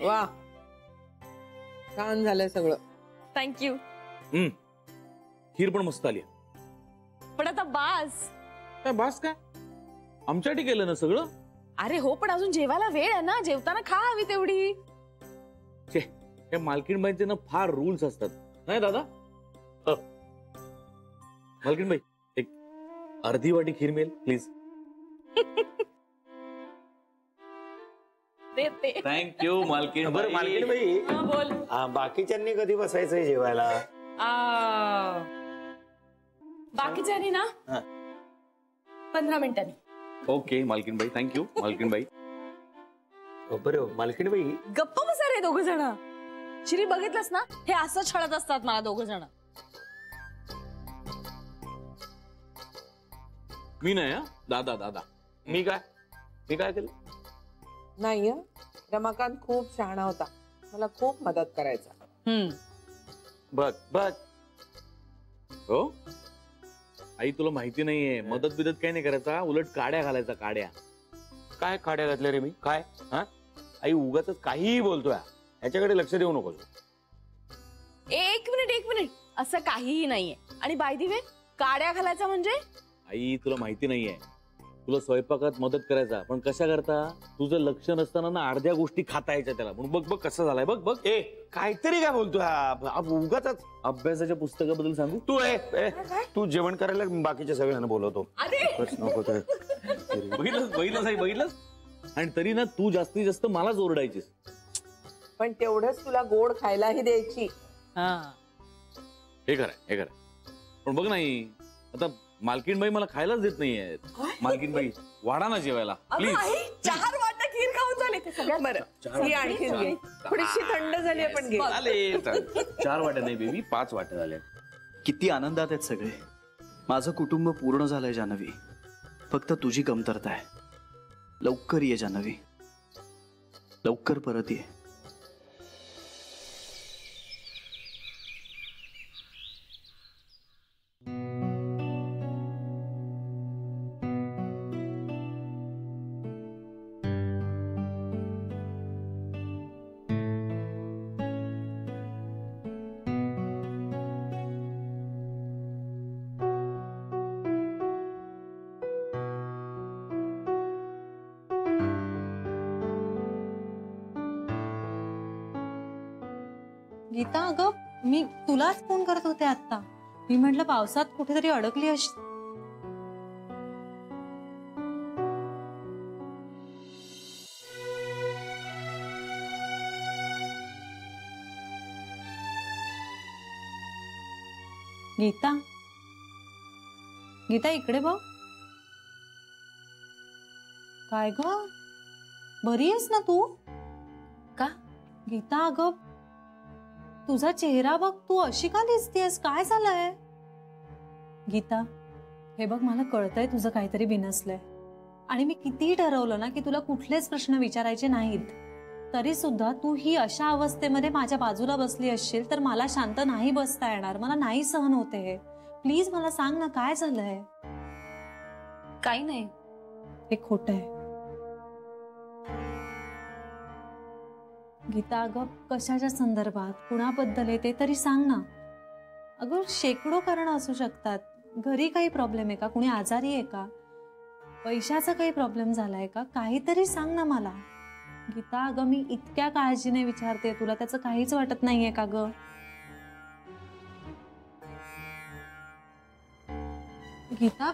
वा, छान झालंय सगळं. थँक्यू. खीर पण मस्त आली. पण आता बास. काय बास काय? आमच्यासाठी केलं ना सगळं. अरे हो, पण अजून जेवायला वेळ आहे ना, जेवताना खा हवी तेवढी. हे मालकीणबाईंचे ना फार रूल्स असतात नाही दादा. मालकीणबाई एक अर्धी वाटी खीर मिळेल प्लीज. थँक्यू मालकीणबाई. मालकीणबाई बोल. बाकीच्यांनी कधी बसायचंय जेवायला? बाकीच्यांनी ना 15 मिनिटांनी. ओके मालकीणबाई, थँक्यू मालकीणबाई. बरं मालकीणबाई, गप्प बसा रे दोघ जण. श्री बघितलंस ना, हे असं छळत असतात मला दोघ जण. मी नाही दादा दादा. मी काय केलं? नाही, रमाकांत खूप शहाणा होता, मला खूप मदत करायचा. बघ हो आई, तुला माहिती नाहीये, मदत बिदत काही नाही करायचा, उलट काड्या घालायचा. काड्या काय काड्या घातल्या रे मी? काय आई उगाच काहीही बोलतोय, याच्याकडे लक्ष देऊ नको. एक मिनिट, असं काहीही नाहीये. आणि बाय द वे, काड्या घालायचा म्हणजे? आई तुला माहिती नाहीये, तुला स्वयंपाकात मदत करायचा, पण कशा करता? तुझं लक्ष नसताना ना अर्ध्या गोष्टी खाता यायच्या त्याला. म्हणून बघ कसं झालाय. बघ काहीतरी काय बोलतोय उगाच. अभ्यासाच्या पुस्तकाबद्दल सांगू? तू जेवण करायला बाकीच्या सगळ्यांना बोलवतो. बघितलंस. आणि तरी ना तू जास्तीत जास्त मलाच ओरडायचीस. पण तेवढंच तुला गोड खायलाही द्यायची. हे खरंय. पण बघ नाही, आता मालकीणबाई मला खायलाच देत नाहीये. मालकीणबाई वाढा ना जेवायला प्लीज. 4 वाटा खीर खाऊन झाले ते सगळ्यात. बरं, ही आणखी घे, थोडीशी थंड झाली आपण घे. 4 वाट्या नाही बेबी, 5 वाट्या झाल्या. किती आनंदात आहेत सगळे. माझं कुटुंब पूर्ण झालंय जान्हवी, फक्त तुझी कमतरता आहे. लवकर ये जान्हवी, लवकर परत ये. गीता, अगं मी तुलाच फोन करत होते आता. मी म्हटलं पावसात कुठेतरी अडकली अशी. गीता इकडे बघ. काय ग, बरी आहेस ना तू? का गीता, अगं तुझा चेहरा बघ, तू अशी का दिसतेस? काय झालंय? गीता हे बघ, मला कळतंय तुझं काहीतरी बिनसलंय. आणि मी कितीही ठरवलं ना की तुला कुठलेच प्रश्न विचारायचे नाहीत, तरी सुद्धा तू ही अशा अवस्थेमध्ये माझ्या बाजूला बसली असशील तर मला शांत नाही बसता येणार. मला नाही सहन होते हे. प्लीज मला सांग ना, काय झालंय? काही नाही. हे खोटं आहे. गीता, अगं कशाच्या संदर्भात, कुणाबद्दल आहे ते तरी सांग ना. अगं शेकडो कारणं असू शकतात. घरी काही प्रॉब्लेम आहे का? कुणी आजारी आहे का? पैशाचा काही प्रॉब्लेम झालाय का? काहीतरी सांग ना मला. गीता, अगं मी इतक्या काळजीने विचारते तुला, त्याचं काहीच वाटत नाहीये का ग? गीता,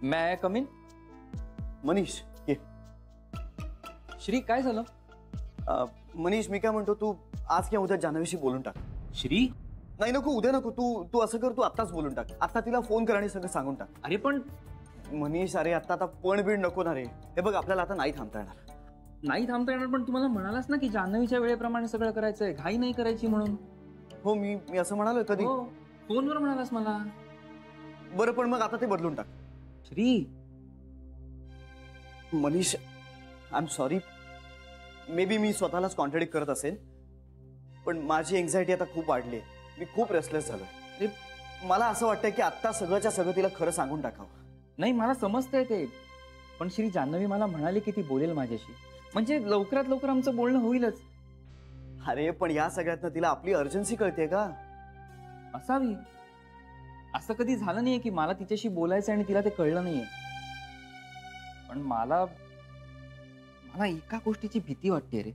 मैं कम इन? मनीष ये. श्री काय झालं? मनीष मी काय म्हणतो, तू आज किंवा उद्या जान्हवीशी बोलून टाक. श्री नाही नको, उद्या नको. तू असं कर, तू आत्ताच बोलून टाक. आता तिला फोन कर आणि सगळं सांगून टाक. अरे पण मनीष, अरे आता पण बीड नको ना रे. हे बघ, आपल्याला आता नाही थांबता येणार. नाही थांबता येणार, पण तुम्हाला म्हणालास ना की जान्हवीच्या वेळेप्रमाणे सगळं करायचंय, घाई नाही करायची म्हणून. हो मी असं म्हणालोय कधी? हो, फोनवर म्हणालास मला. बरं पण मग आता ते बदलून टाक. Shri Manish, I am sorry. May be मी स्वतःलाच कॉन्ट्रडिक्ट करत असेल, पण माझी एन्झायटी आता खूप वाढली आहे. मी खूप रेस्टलेस झालोय. मला असं वाटतंय की आत्ता सगळंच्या सगळं तिला खरं सांगून टाकावं. नाही, मला समजतंय ते, पण श्री, जान्हवी मला म्हणाली की ती बोलेल माझ्याशी, म्हणजे लवकरात लवकर आमचं बोलणं होईलच. अरे पण या सगळ्यातनं तिला आपली अर्जन्सी कळते का? असावी. असं कधी झालं नाहीये की मला तिच्याशी बोलायचं आणि तिला ते कळलं नाहीये. पण मला एका गोष्टीची भीती वाटते रे.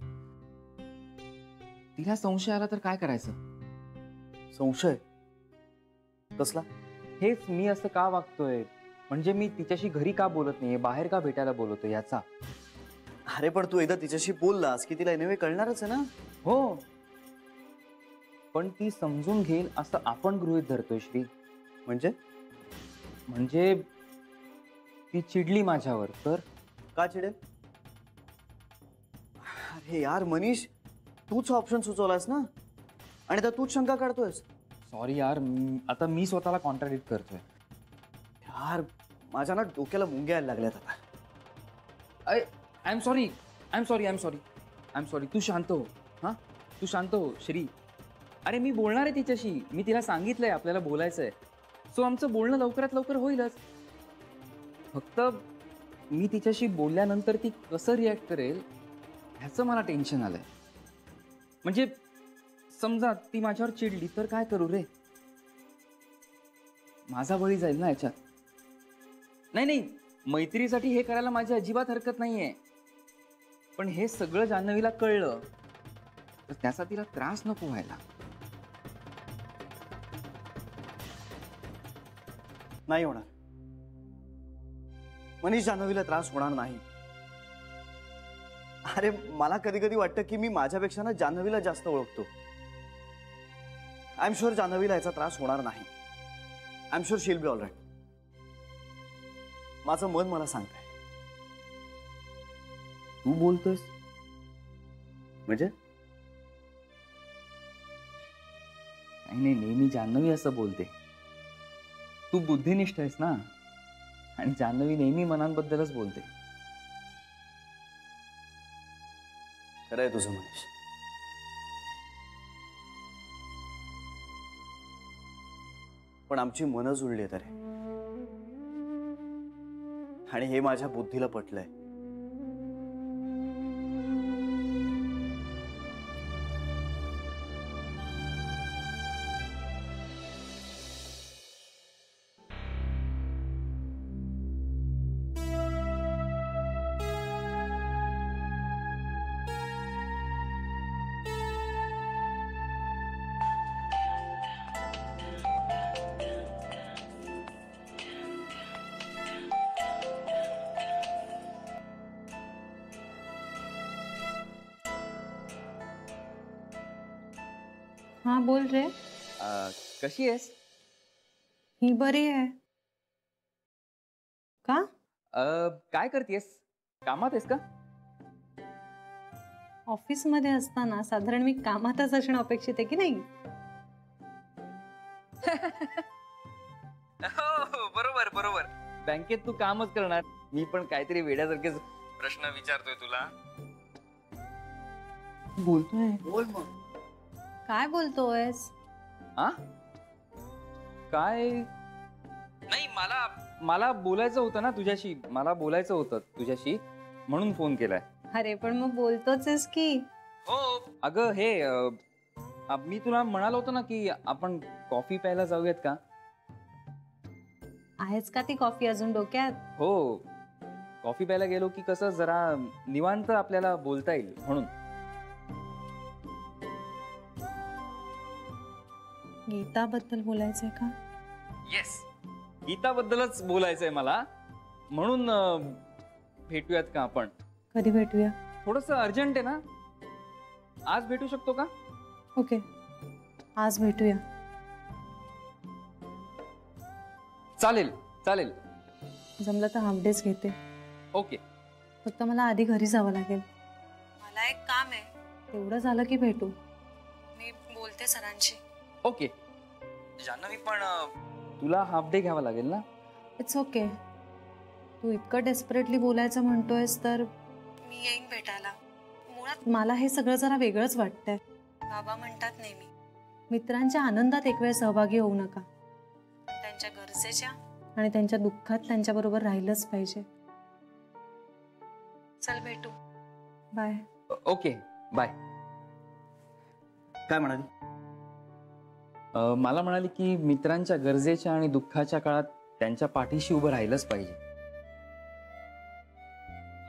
तिला संशय आला तर काय करायचं? संशय कसला? हेच, मी असं का वागतोय, म्हणजे मी तिच्याशी घरी का बोलत नाहीये, बाहेर का भेटायला बोलवतो याचा. अरे पण तू एकदा तिच्याशी बोललास की तिला एनिवे कळणारच आहे ना. हो, पण ती समजून घेईल असं आपण गृहीत धरतोय श्री. म्हणजे ती चिडली माझ्यावर तर? का चिडेल? अरे यार मनीष, तूच ऑप्शन सुचवलास ना, आणि आता तूच शंका काढतोयस. सॉरी यार, आता मी स्वतःला कॉन्ट्राडिक्ट करतोय. यार माझ्या ना डोक्याला मुंग्या यायला लागल्यात आता. I am sorry. तू शांत हो. हा, तू शांत हो श्री. अरे मी बोलणार आहे तिच्याशी, मी तिला सांगितलंय आपल्याला बोलायचंय, सो आमचं बोलणं लवकरात लवकर होईलच. फक्त मी तिच्याशी बोलल्यानंतर ती कसं रिॲक्ट करेल ह्याचं मला टेन्शन आलंय. म्हणजे समजा ती माझ्यावर चिडली तर काय करू रे? माझा बळी जाईल ना याच्यात. नाही, मैत्रीसाठी हे करायला माझी अजिबात हरकत नाहीये, पण हे सगळं जान्हवीला कळलं तर त्याचा तिला त्रास नको व्हायला. नाही होणार मनीष, जान्हवीला त्रास होणार नाही. अरे मला कधी कधी वाटतं की मी माझ्यापेक्षा ना जान्हवीला जास्त ओळखतो. आय एम शुअर जान्हवीला याचा त्रास होणार नाही. I am sure she'll be all right. माझं मन मला सांगतंय. तू बोलतोयस म्हणजे नाही, नेहमी जान्हवी असं बोलते. तू बुद्धिनिष्ठ आहेस ना, आणि जान्हवी नेहमी मनांबद्दलच बोलते. खरं आहे तुझं मनीष. पण आमची मनं जुळली आहेत रे, आणि हे माझ्या बुद्धीला पटलंय. हा बोल रे. कशी आहेस? ही बरी आहे. का? काय करतेस? कामात आहेस का? ऑफिसमध्ये असताना साधारण मी कामातच असणं अपेक्षित आहे की नाही? हो, बरोबर. बँकेत तू कामच करणार, मी पण काहीतरी वेड्यासारखेच प्रश्न विचारतोय तुला. बोलतोय. बोल मग. काय बोलतोयस? आ? काय नाही, मला बोलायचं होतं ना तुझ्याशी. म्हणून फोन केलाय. अरे पण मग बोलतोच आहेस की. हो अगं, हे मी तुला म्हणालो होतो ना की आपण कॉफी प्यायला जाऊयात का? आहेच का ती कॉफी अजून डोक्यात? हो, कॉफी प्यायला गेलो की कसं जरा निवांत आपल्याला बोलता येईल म्हणून. गीताबद्दल बोलायचंय का? येस, गीताबद्दलच बोलायचंय मला, म्हणून भेटूयात का आपण? कधी भेटूया? थोडस अर्जंट आहे ना, आज भेटू शकतो का? ओके, आज भेटूया. चालेल. जमलं तर हाफ डेज घेते. ओके. फक्त मला आधी घरी जावं लागेल. मला एक काम आहे, तेवढं झालं की भेटू. मी बोलते सरांशी. ओके जान्हवी, पण तुला हाफ डे घ्यावा लागेल ना? It's okay. तू इतकं डेस्परेटली बोलायचं म्हणतोयस तर मी येईन भेटायला. मुळात मला हे सगळं जरा वेगळंच वाटतंय. बाबा म्हणतात नेहमी, मित्रांच्या आनंदात एक वेळ सहभागी होऊ नका, पण त्यांच्या गरजेच्या आणि त्यांच्या दुःखात त्यांच्याबरोबर राहिलंच पाहिजे. चल भेटू. बाय. Okay bye. काय म्हणाली? मला म्हणाली की मित्रांच्या गरजेच्या आणि दुःखाच्या काळात त्यांच्या पाठीशी उभं राहिलंच पाहिजे.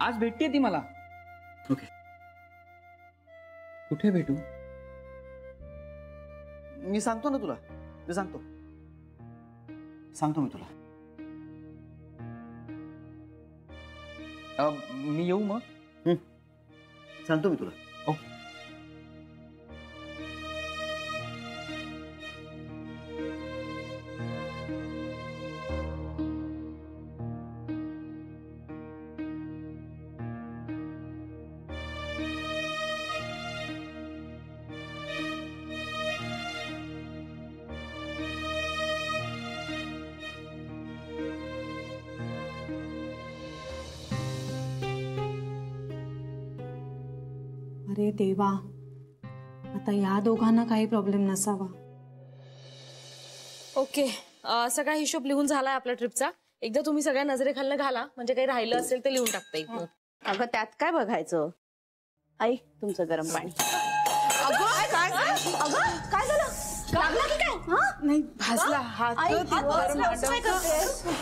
आज भेटते ती मला. ओके. कुठे भेटू? मी सांगतो ना तुला, मी सांगतो मी तुला. मी येऊ मग? सांगतो मी तुला. ओके. अरे देवा, आता या दोघांना काही प्रॉब्लेम नसावा. ओके, सगळा हिशोब लिहून झालाय आपल्या ट्रिपचा. एकदा तुम्ही सगळ्या नजरेखालनं घाला, म्हणजे काही राहिलं असेल ते लिहून टाकता येईल. अगं त्यात काय बघायचं? आई तुमचं गरम पाणी. काय झालं? लागला की काय? नाही भाजला हात.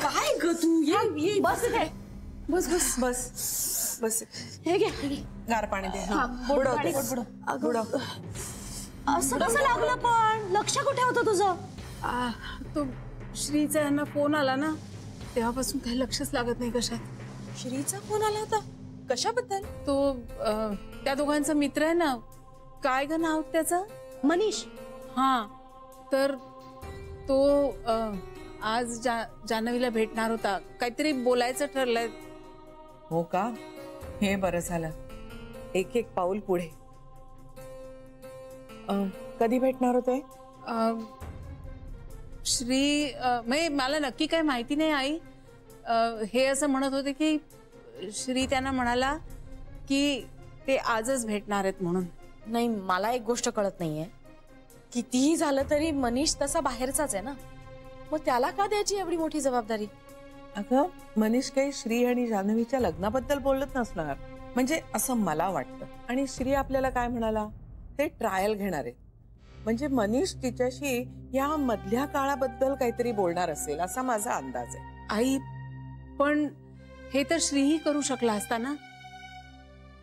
काय ग तू? ये बस इथे. बस बस बस बस, हे घे. गार पाणी दे. बुडव. बुडव. असं कसं लागलं पण? लक्ष कुठे होतं तुझं? तो श्रीचा यांना फोन आला ना, तेव्हापासून काही लक्षच लागत नाही कशात. श्रीचा फोन आला होता? कशाबद्दल? तो त्या दोघांचा मित्र आहे ना, काय ग नाव त्याचं? मनीष. हा, तर तो आज जान्हवीला भेटणार होता. काहीतरी बोलायचं ठरलंय. हो का? हे बरं झालं. एक एक पाऊल पुढे. कधी भेटणार होते? श्री म्हणजे मला नक्की काही माहिती नाही आई. हे असं म्हणत होते की श्री त्यांना म्हणाला की ते आजच भेटणार आहेत म्हणून. नाही, मला एक गोष्ट कळत नाहीये. कितीही झालं तरी मनीष तसा बाहेरचाच आहे ना, मग त्याला का द्यायची एवढी मोठी जबाबदारी? अगं, मनीष काही श्री आणि जान्हवीच्या लग्नाबद्दल बोलत नसणार, म्हणजे असं मला वाटतं. आणि श्री आपल्याला काय म्हणाला, ते ट्रायल घेणार आहे. म्हणजे मनीष तिच्याशी या मधल्या काळाबद्दल काहीतरी बोलणार असेल असा माझा अंदाज आहे. आई, पण हे तर श्रीही करू शकला असता ना.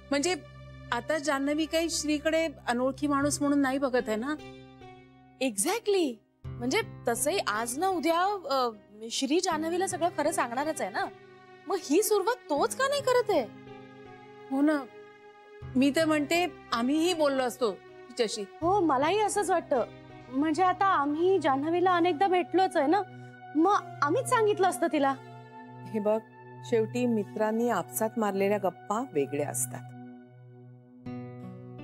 म्हणजे आता जान्हवी काही श्रीकडे अनोळखी माणूस म्हणून नाही बघत आहे ना. एक्झॅक्टली. म्हणजे तसंही आज ना उद्या श्री जान्हवीला सगळं खरं सांगणारच आहे ना. मग ही सुरुवात तोच का नाही करत आहे? हो ना, मी तर म्हणते आम्हीही बोललो असतो तिच्याशी. हो, मलाही असंच वाटतं. म्हणजे आता आम्ही जान्हवीला अनेकदा भेटलोच आहे ना, मग आम्हीच सांगितलं असतं तिला. हे बघ, शेवटी मित्रांनी आपसात मारलेल्या गप्पा वेगळ्या असतात.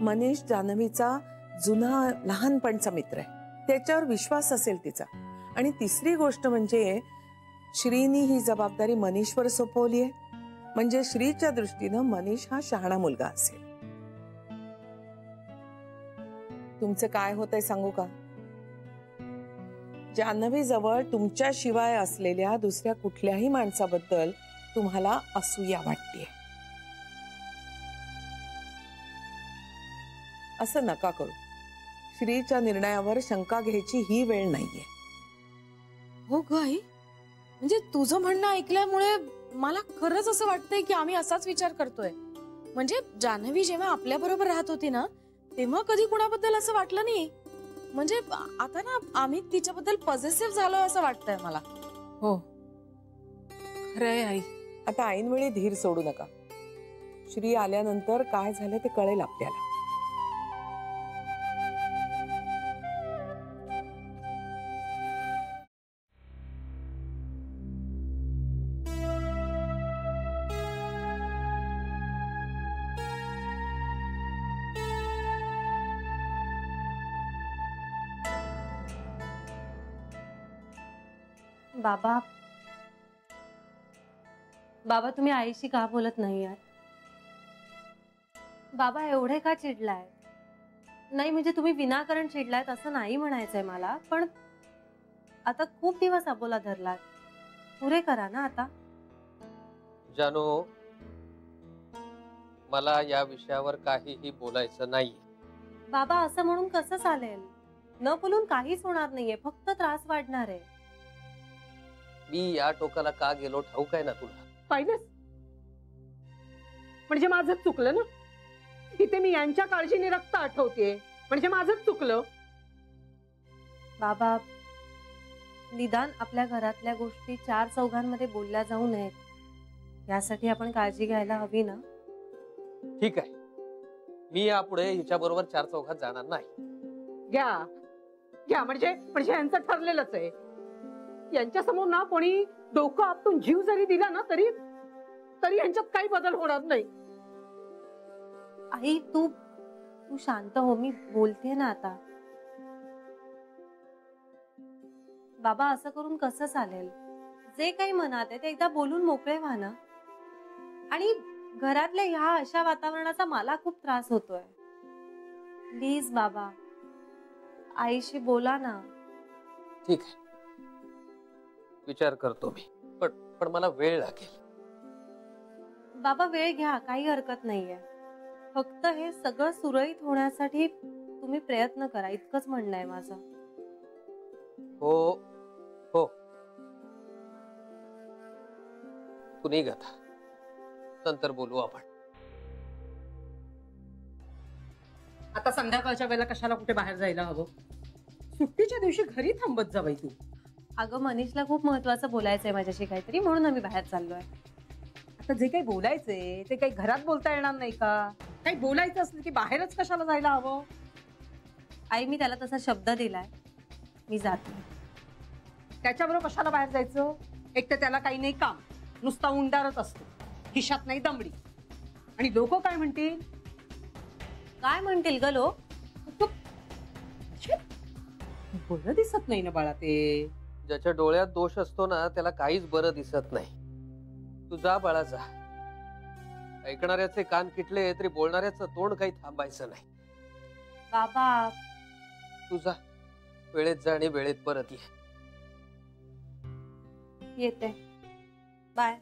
मनीष जान्हवीचा जुना लहानपणचा मित्र आहे, त्याच्यावर विश्वास असेल तिचा. आणि तिसरी गोष्ट म्हणजे श्रीनी ही जबाबदारी मनीषवर सोपवली आहे. म्हणजे श्रीच्या दृष्टीनं मनीष हा शहाणा मुलगा असेल. तुमचं काय होतंय सांगू का? जान्हवी जवळ तुमच्या शिवाय असलेल्या दुसऱ्या कुठल्याही माणसाबद्दल तुम्हाला असूया वाटते. असं नका करू. श्रीच्या निर्णयावर शंका घ्यायची ही वेळ नाहीये. हो ग आई, म्हणजे तुझं म्हणणं ऐकल्यामुळे मला खरंच असं वाटतंय की आम्ही असाच विचार करतोय. म्हणजे जान्हवी जेव्हा आपल्या बरोबर राहत होती ना, तेव्हा कधी कुणाबद्दल असं वाटलं नाही. म्हणजे आता ना आम्ही तिच्याबद्दल पॉझिटिव्ह झालोय असं वाटतंय मला. हो, खरंय आई. आता ऐनवेळी धीर सोडू नका. श्री आल्यानंतर काय झालं ते कळेल आपल्याला. बाबा, बाबा तुम्ही आईशी का बोलत नाही आहात? बाबा एवढे का चिडलाय? नाही म्हणजे तुम्ही विनाकारण चिडलायत असं नाही म्हणायचंय मला, पण आता खूप दिवस अबोला धरलात, पुरे करा ना आता. जानू, मला या विषयावर काहीही बोलायचं नाही. बाबा असं म्हणून कसं चालेल? न बोलून काहीच होणार नाहीये, फक्त त्रास वाढणार आहे. मी या टोकाला का गेलो ठाऊक आहे ना तुला? पाहिलंस म्हणजे माझंच चुकलं ना. इथे मी यांच्या काळजीने रक्त आठवतेय, म्हणजे माझंच चुकलं. बाबा निदान आपल्या घरातल्या गोष्टी चार चौघांमध्ये बोलल्या जाऊ नयेत यासाठी आपण काळजी घ्यायला हवी ना. ठीक आहे, मी यापुढे हिच्या बरोबर चार चौघात जाणार नाही. घ्या घ्या म्हणजे म्हणजे यांचं ठरलेलंच आहे. यांच्या समोर ना कोणी डोकं आपटून जीव जरी दिला ना तरी तरी यांच्यात काही बदल होणार नाही. आई तू तू शांत हो, मी बोलते ना आता. बाबा असं करून कसं चालेल? जे काही मनात आहे ते एकदा बोलून मोकळे व्हा ना. आणि घरातल्या ह्या अशा वातावरणाचा मला खूप त्रास होतोय. प्लीज बाबा आईशी बोला ना. ठीक आहे, विचार करतो मी, पण मला वेळ लागेल. बाबा वेळ घ्या, काही हरकत नाहीये. फक्त हे सगळं सुरळीत होण्यासाठी तुम्ही प्रयत्न करा, इतकंच म्हणणं आहे माझं. हो हो, तू निघ आता, नंतर बोलू आपण. आता संध्याकाळच्या वेळेला कशाला कुठे बाहेर जायला हवं? सुट्टीच्या दिवशी घरी थांबत जा बाई तू. अगं मनीषला खूप महत्वाचं बोलायचंय माझ्याशी काहीतरी, म्हणून आम्ही बाहेर चाललोय. आता जे काही बोलायचंय ते काही घरात बोलता येणार नाही का? काही बोलायचं असलं की बाहेरच कशाला जायला हवं? आई मी त्याला तसा शब्द दिलाय, मी जाते. त्याच्याबरोबर कशाला बाहेर जायचं? एक तर त्याला काही नाही काम, नुसता उंडारच असतो, खिशात नाही दमडी. आणि लोक काय म्हणतील? काय म्हणतील ग लोक? बरं दिसत नाही ना बाळा ते. ज्याच्या डोळ्यात दोष असतो ना त्याला काहीच बरं दिसत नाही. तू जा बाळा जा. ऐकणाऱ्याचे कान किटले तरी बोलणाऱ्याचं तोंड काही थांबायचं नाही. बाबा तू जा, वेळेत जा आणि वेळेत परत ये. येते, बाय.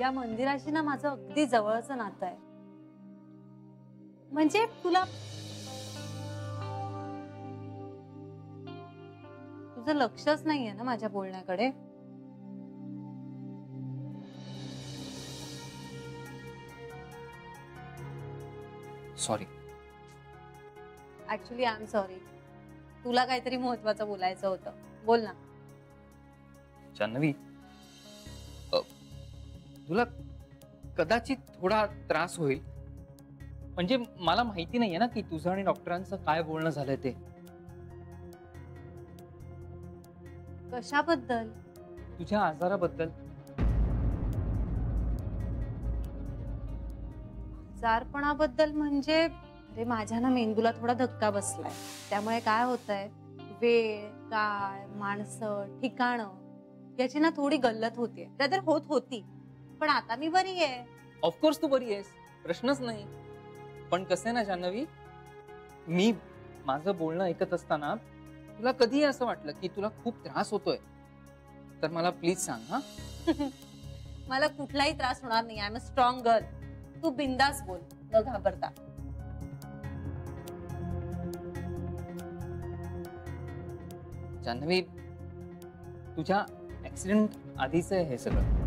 या मंदिराशी ना माझं अगदी जवळचं नातं आहे. म्हणजे तुला तुझं लक्षच नाहीये ना माझ्या बोलण्याकडे. Sorry. Actually I am sorry. तुला काहीतरी महत्वाचं बोलायचं होतं, बोल ना. जान्हवी तुला कदाचित थोडा त्रास होईल. म्हणजे मला माहिती नाहीये ना की तुझं आणि डॉक्टरांचं काय बोलणं झालंय ते. कशाबद्दल? तुझ्या आजाराबद्दल. आजारपणाबद्दल म्हणजे अरे माझ्या ना मेंदूला थोडा धक्का बसलाय. त्यामुळे काय होतंय, वेळ, काळ, माणसं, ठिकाणं याची ना थोडी गल्लत होतीये. ब्रदर होत होती, पण आता मी बरी आहे. ऑफकोर्स तू बरी आहेस, प्रश्नच नाही. पण कसं आहे ना जान्हवी, मी माझं बोलणं ऐकत असताना तुला कधी असं वाटलं की तुला खूप त्रास होतोय तर मला प्लीज सांग. हा मला कुठलाही त्रास होणार नाही. I am a strong girl. तू बिंदास बोल, न घाबरता. जान्हवी, तुझ्या ऍक्सिडेंट आधीच आहे हे सगळं.